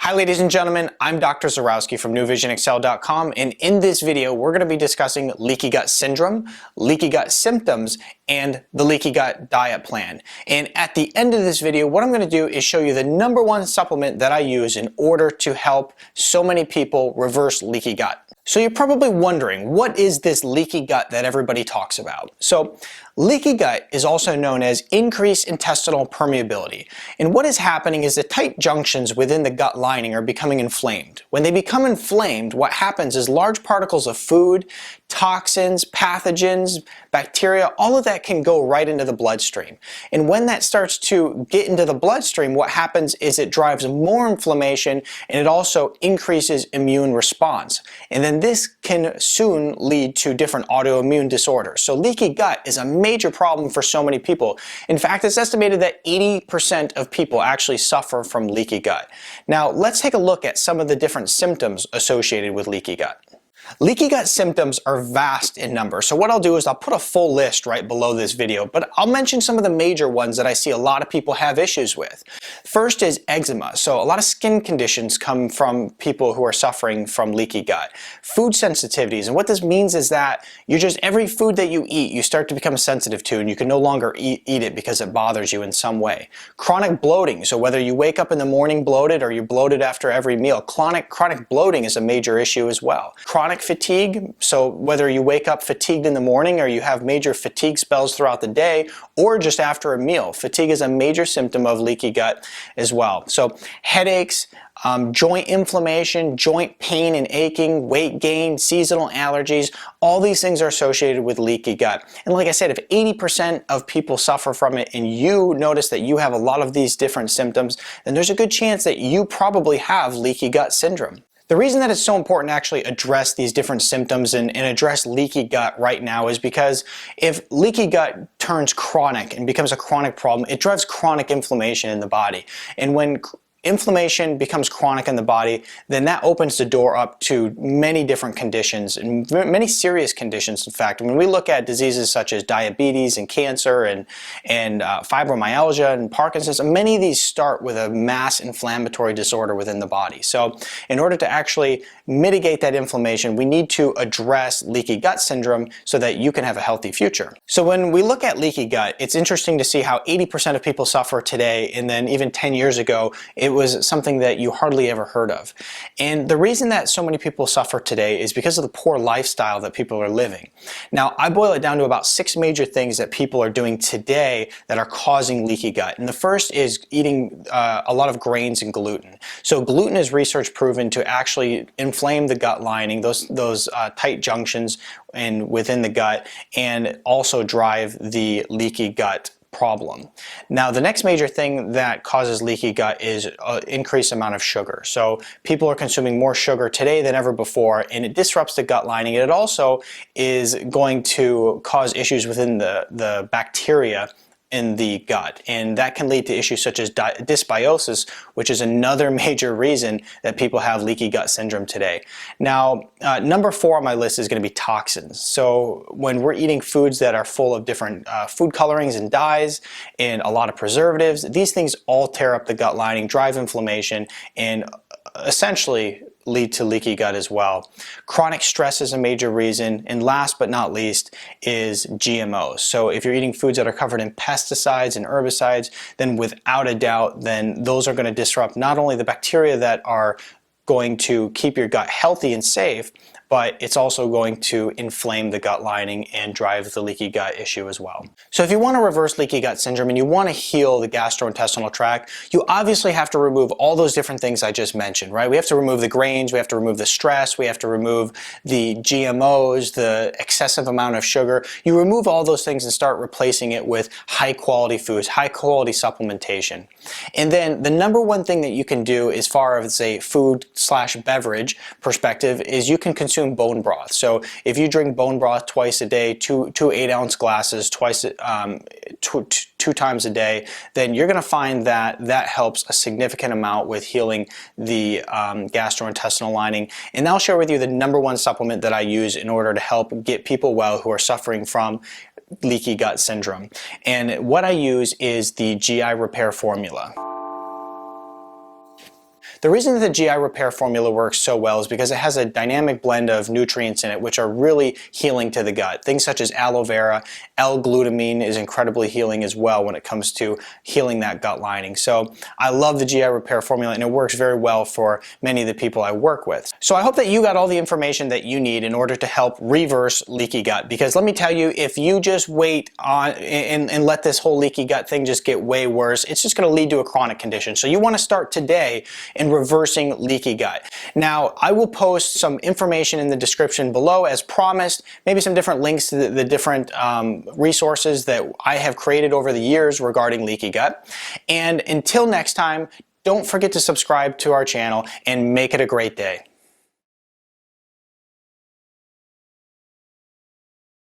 Hi ladies and gentlemen, I'm Dr. Zarowski from NewVisionExcel.com, and in this video we're going to be discussing leaky gut syndrome, leaky gut symptoms, and the leaky gut diet plan. And at the end of this video, what I'm going to do is show you the #1 supplement that I use in order to help so many people reverse leaky gut. So you're probably wondering, what is this leaky gut that everybody talks about? So leaky gut is also known as increased intestinal permeability. And what is happening is the tight junctions within the gut lining are becoming inflamed. When they become inflamed, what happens is large particles of food, toxins, pathogens, bacteria, all of that can go right into the bloodstream. And when that starts to get into the bloodstream, what happens is it drives more inflammation, and it also increases immune response. And then this can soon lead to different autoimmune disorders. So leaky gut is a major problem for so many people. In fact, it's estimated that 80% of people actually suffer from leaky gut. Now, let's take a look at some of the different symptoms associated with leaky gut. Leaky gut symptoms are vast in number, so what I'll do is I'll put a full list right below this video, but I'll mention some of the major ones that I see a lot of people have issues with. First is eczema. So a lot of skin conditions come from people who are suffering from leaky gut. Food sensitivities, and what this means is that every food that you eat, you start to become sensitive to, and you can no longer eat it because it bothers you in some way. Chronic bloating, so whether you wake up in the morning bloated or you're bloated after every meal, chronic bloating is a major issue as well. Chronic fatigue, so whether you wake up fatigued in the morning or you have major fatigue spells throughout the day or just after a meal, fatigue is a major symptom of leaky gut as well. So headaches, joint inflammation, joint pain and aching, weight gain, seasonal allergies, all these things are associated with leaky gut. And like I said, if 80% of people suffer from it and you notice that you have a lot of these different symptoms, then there's a good chance that you probably have leaky gut syndrome. The reason that it's so important to actually address these different symptoms and address leaky gut right now is because if leaky gut turns chronic and becomes a chronic problem, it drives chronic inflammation in the body. And when inflammation becomes chronic in the body, then that opens the door up to many different conditions, and many serious conditions. In fact, when we look at diseases such as diabetes and cancer and fibromyalgia and Parkinson's, many of these start with a mass inflammatory disorder within the body. So in order to actually mitigate that inflammation, we need to address leaky gut syndrome so that you can have a healthy future. So when we look at leaky gut, it's interesting to see how 80% of people suffer today, and then even 10 years ago, it was something that you hardly ever heard of. And the reason that so many people suffer today is because of the poor lifestyle that people are living. Now, I boil it down to about 6 major things that people are doing today that are causing leaky gut. And the first is eating a lot of grains and gluten. So gluten is research proven to actually inflame the gut lining, those tight junctions within the gut, and also drive the leaky gut problem. Now, the next major thing that causes leaky gut is an increased amount of sugar. So people are consuming more sugar today than ever before, and it disrupts the gut lining. It also is going to cause issues within the bacteria in the gut, and that can lead to issues such as dysbiosis, which is another major reason that people have leaky gut syndrome today. Now, #4 on my list is going to be toxins. So when we're eating foods that are full of different food colorings and dyes and a lot of preservatives, these things all tear up the gut lining, drive inflammation, and essentially lead to leaky gut as well. Chronic stress is a major reason, and last but not least is GMOs. So if you're eating foods that are covered in pesticides and herbicides, then without a doubt, then those are going to disrupt not only the bacteria that are going to keep your gut healthy and safe, but it's also going to inflame the gut lining and drive the leaky gut issue as well. So if you want to reverse leaky gut syndrome and you want to heal the gastrointestinal tract, you obviously have to remove all those different things I just mentioned, right? We have to remove the grains, we have to remove the stress, we have to remove the GMOs, the excessive amount of sugar. You remove all those things and start replacing it with high quality foods, high quality supplementation. And then the #1 thing that you can do as far as a food/beverage perspective is you can consume bone broth. So if you drink bone broth twice a day, two 8-ounce glasses two times a day, then you're going to find that that helps a significant amount with healing the gastrointestinal lining. And I'll share with you the #1 supplement that I use in order to help get people well who are suffering from leaky gut syndrome. And what I use is the GI Repair Formula. The reason that the GI Repair formula works so well is because it has a dynamic blend of nutrients in it which are really healing to the gut. Things such as aloe vera, L-glutamine is incredibly healing as well when it comes to healing that gut lining. So I love the GI Repair formula, and it works very well for many of the people I work with. So I hope that you got all the information that you need in order to help reverse leaky gut, because let me tell you, if you just wait on and let this whole leaky gut thing just get way worse, it's just going to lead to a chronic condition. So you want to start today in reversing leaky gut. Now, I will post some information in the description below as promised, maybe some different links to the different resources that I have created over the years regarding leaky gut. And until next time, don't forget to subscribe to our channel and make it a great day.